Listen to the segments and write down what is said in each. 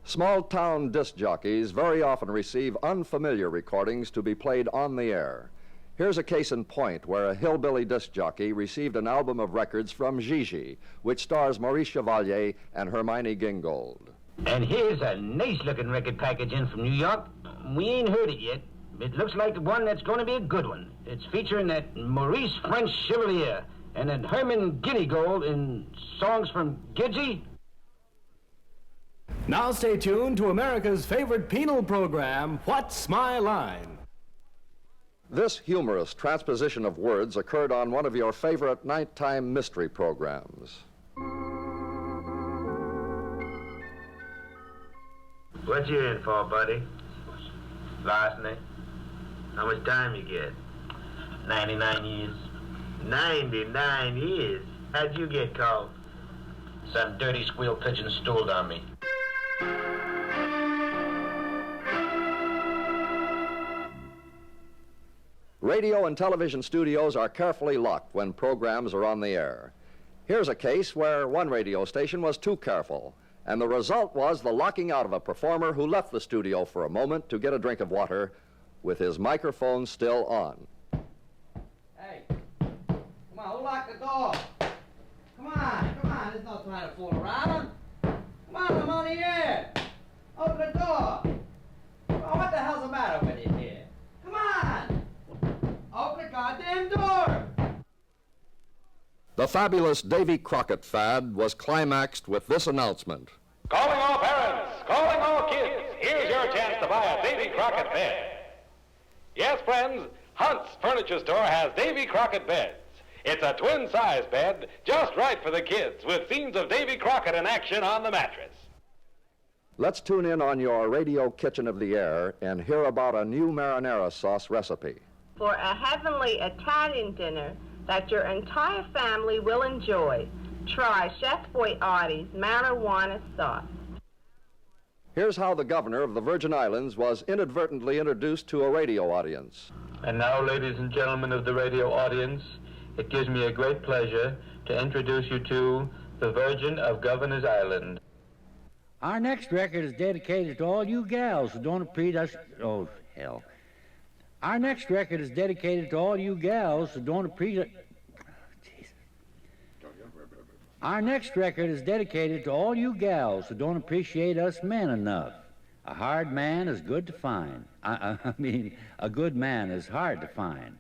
Small-town disc jockeys very often receive unfamiliar recordings to be played on the air. Here's a case in point where a hillbilly disc jockey received an album of records from Gigi, which stars Maurice Chevalier and Hermione Gingold. And here's a nice-looking record package in from New York. We ain't heard it yet. It looks like one that's going to be a good one. It's featuring that Maurice French Chevalier and that Herman Gingold in songs from Gigi. Now stay tuned to America's favorite penal program, What's My Line? This humorous transposition of words occurred on one of your favorite nighttime mystery programs. What you in for, buddy? Larceny? How much time you get? 99 years. 99 years? How'd you get caught? Some dirty squeal pigeon stooled on me. Radio and television studios are carefully locked when programs are on the air. Here's a case where one radio station was too careful, and the result was the locking out of a performer who left the studio for a moment to get a drink of water with his microphone still on. Hey, come on, who locked the door? Come on, there's no time to fool around. Come on, I'm on the air. Open the door. Oh, what the hell's the matter with you here? Come on. Open the goddamn door! The fabulous Davy Crockett fad was climaxed with this announcement. Calling all parents, calling all kids, here's your chance to buy a Davy Crockett bed. Yes, friends, Hunt's Furniture Store has Davy Crockett beds. It's a twin-size bed, just right for the kids, with scenes of Davy Crockett in action on the mattress. Let's tune in on your radio kitchen of the air and hear about a new marinara sauce recipe. For a heavenly Italian dinner that your entire family will enjoy, try Chef Boyardi's marijuana sauce. Here's how the governor of the Virgin Islands was inadvertently introduced to a radio audience. And now, ladies and gentlemen of the radio audience, it gives me a great pleasure to introduce you to the Virgin of Governor's Island. Our next record is dedicated to all you gals who don't appreciate us. Oh, hell. Our next record is dedicated to all you gals who don't appreciate... Jesus. Our next record is dedicated to all you gals who don't appreciate us men enough. A hard man is good to find. A good man is hard to find.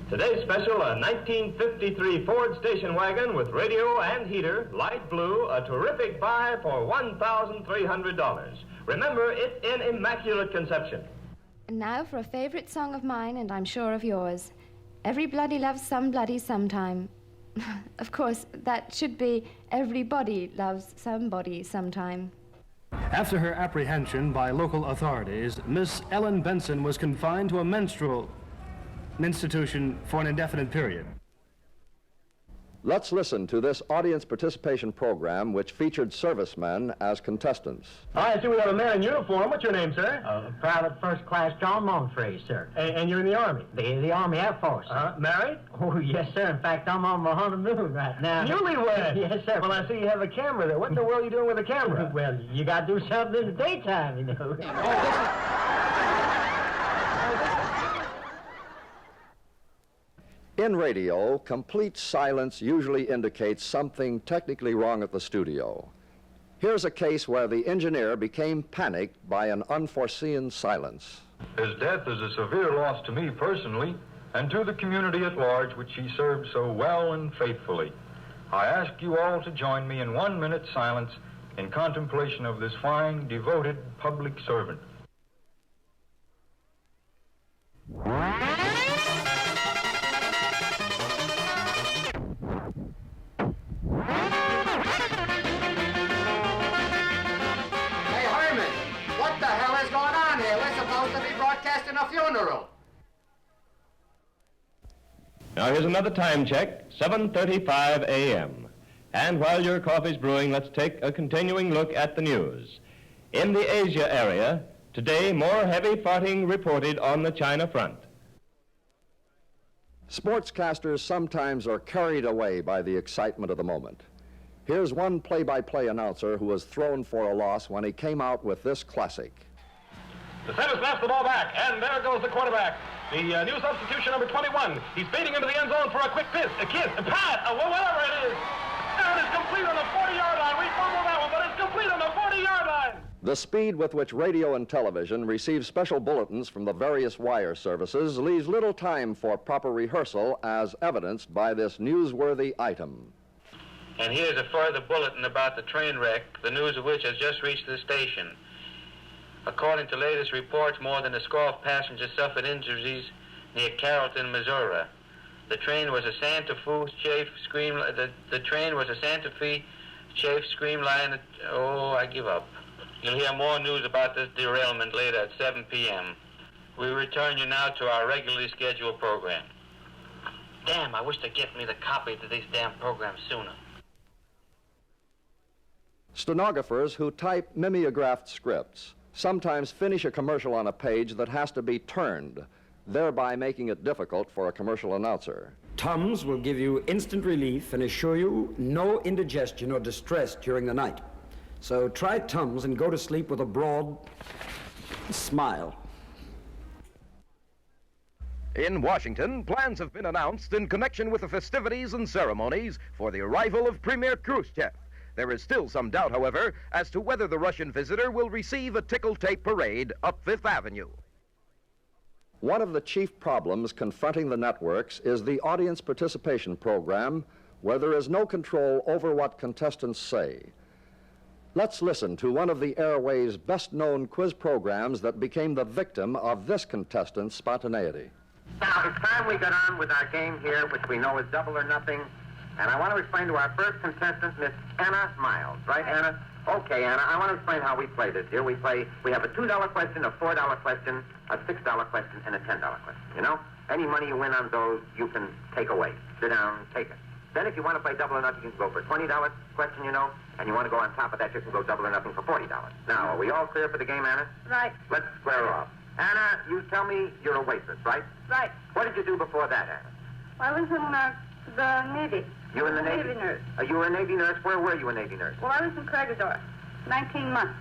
Today's special, a 1953 Ford station wagon with radio and heater, light blue, a terrific buy for $1,300. Remember, it's in immaculate conception. And now for a favorite song of mine, and I'm sure of yours. Every bloody loves some bloody sometime. Of course, that should be everybody loves somebody sometime. After her apprehension by local authorities, Miss Ellen Benson was confined to a menstrual institution for an indefinite period. Let's listen to this audience participation program which featured servicemen as contestants. I see we have a man in uniform. What's your name, sir? Private First Class John Monfrey, sir. And you're in the Army? The Army Air Force. Married? Oh, yes, sir. In fact, I'm on my honeymoon right now. Newlywed? Yes, sir. Well, I see you have a camera there. What in the world are you doing with a camera? Well, you got to do something in the daytime, you know. In radio, complete silence usually indicates something technically wrong at the studio. Here's a case where the engineer became panicked by an unforeseen silence. His death is a severe loss to me personally and to the community at large, which he served so well and faithfully. I ask you all to join me in 1 minute silence in contemplation of this fine, devoted public servant. A funeral. Now here's another time check, 7:35 a.m. And while your coffee's brewing, let's take a continuing look at the news. In the Asia area, today more heavy fighting reported on the China front. Sportscasters sometimes are carried away by the excitement of the moment. Here's one play-by-play announcer who was thrown for a loss when he came out with this classic. The center snaps the ball back, and there goes the quarterback. The new substitution, number 21. He's fading into the end zone for a quick kiss, a pass, whatever it is. And it's complete on the 40-yard line. We fumbled that one, but it's complete on the 40-yard line. The speed with which radio and television receive special bulletins from the various wire services leaves little time for proper rehearsal, as evidenced by this newsworthy item. And here's a further bulletin about the train wreck, the news of which has just reached the station. According to latest reports, more than a score of passengers suffered injuries near Carrollton, Missouri. The train was a Santa Fe chafe scream line. Oh, I give up. You'll hear more news about this derailment later at 7 p.m. We return you now to our regularly scheduled program. Damn, I wish they'd get me the copy to these damn programs sooner. Stenographers who type mimeographed scripts sometimes finish a commercial on a page that has to be turned, thereby making it difficult for a commercial announcer. Tums will give you instant relief and assure you no indigestion or distress during the night. So try Tums and go to sleep with a broad smile. In Washington, plans have been announced in connection with the festivities and ceremonies for the arrival of Premier Khrushchev. There is still some doubt, however, as to whether the Russian visitor will receive a tickle-tape parade up Fifth Avenue. One of the chief problems confronting the networks is the audience participation program, where there is no control over what contestants say. Let's listen to one of the airways' best-known quiz programs that became the victim of this contestant's spontaneity. Now, it's time we got on with our game here, which we know is double or nothing. And I want to explain to our first contestant, Miss Anna Miles. Right, Anna? Okay, Anna, I want to explain how we play this here. We have a $2 question, a $4 question, a $6 question, and a $10 question. You know? Any money you win on those, you can take away. Sit down, take it. Then if you want to play double or nothing, you can go for a $20 question, you know, and you want to go on top of that, you can go double or nothing for $40. Now, are we all clear for the game, Anna? Right. Let's square off. Anna, you tell me you're a waitress, right? Right. What did you do before that, Anna? I was in the Navy. You were in the Navy? Navy nurse. You were a Navy nurse? Where were you a Navy nurse? Well, I was in Corregidor, 19 months.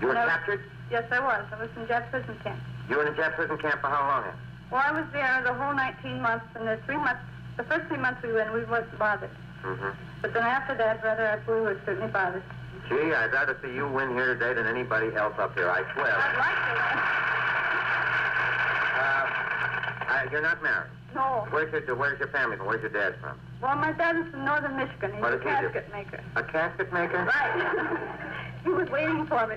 You were captured? Yes, I was. I was in Jap prison camp. You were in a Jap prison camp for how long, Anna? Well, I was there the whole 19 months, and the first 3 months we were in, we wasn't bothered. Mm-hmm. But then after that, brother, I believe we were certainly bothered. Gee, I'd rather see you win here today than anybody else up here, I swear. I'd like you're not married? No. Where's your family from? Where's your dad from? Well, my dad is from northern Michigan. He's a casket maker. A casket maker? Right. He was waiting for me.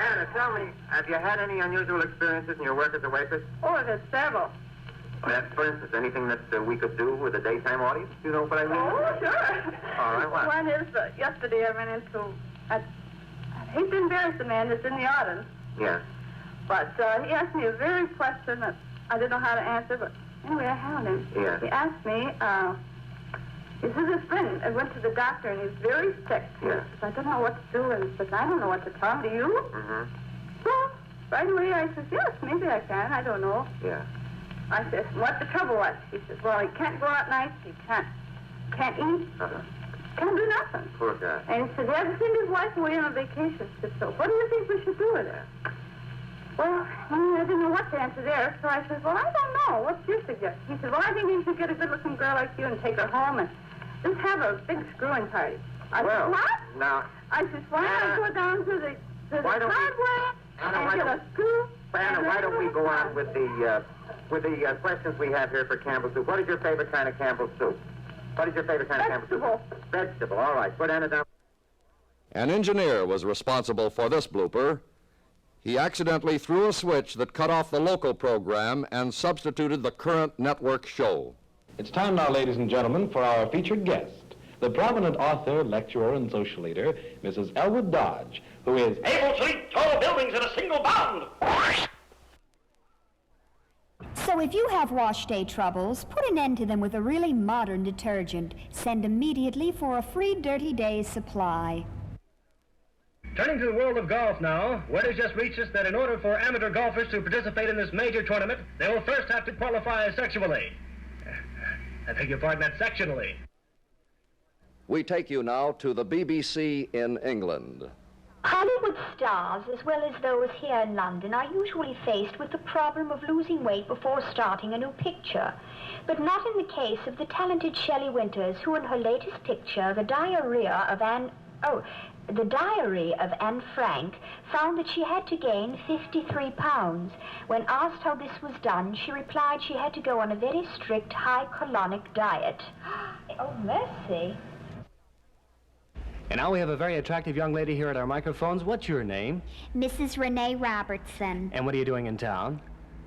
Anna, tell me, have you had any unusual experiences in your work as a waitress? Oh, there's several. For instance, anything that we could do with a daytime audience? You know what I mean? Oh, sure. All right, what? One is, yesterday I ran into, I hate to embarrass the man that's in the audience. Yeah. But he asked me a very question that I didn't know how to answer, but anyway, I had him. Yeah. He asked me, he says his friend, I went to the doctor and he's very sick. Yeah. So I don't know what to do, and he says, I don't know what to tell him. Do you? Mm-hmm. Well, right away I says, yes, maybe I can. I don't know. Yeah. I said, what the trouble was? He says, well, he can't go out nights, he can't eat, can't do nothing. Poor guy. And he said, he hasn't seen his wife away on a vacation. He said, so what do you think we should do with her? Well, I didn't know what to answer there, so I said, well, I don't know. What's your suggestion? He said, well, I think you should get a good-looking girl like you and take her home and just have a big screwing party. I said, what? Now, I said, why don't I go down to the driveway and get a screw? Anna, why don't we go on with the questions we have here for Campbell's soup? What is your favorite kind of Campbell's soup? What is your favorite kind of Campbell's soup? Vegetable. All right. Put Anna down. An engineer was responsible for this blooper. He accidentally threw a switch that cut off the local program and substituted the current network show. It's time now, ladies and gentlemen, for our featured guest, the prominent author, lecturer, and social leader, Mrs. Elwood Dodge, who is able to leap tall buildings in a single bound. So if you have wash day troubles, put an end to them with a really modern detergent. Send immediately for a free Dirty Days supply. Turning to the world of golf now, word has just reached us that in order for amateur golfers to participate in this major tournament, they will first have to qualify sexually. I beg your pardon, that's sectionally. We take you now to the BBC in England. Hollywood stars, as well as those here in London, are usually faced with the problem of losing weight before starting a new picture. But not in the case of the talented Shelley Winters, who in her latest picture, The Diary of Anne Frank, found that she had to gain 53 pounds. When asked how this was done, she replied she had to go on a very strict high colonic diet. Oh, mercy. And now we have a very attractive young lady here at our microphones. What's your name? Mrs. Renee Robertson. And what are you doing in town?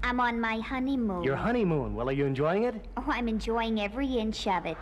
I'm on my honeymoon. Your honeymoon. Well, are you enjoying it? Oh, I'm enjoying every inch of it.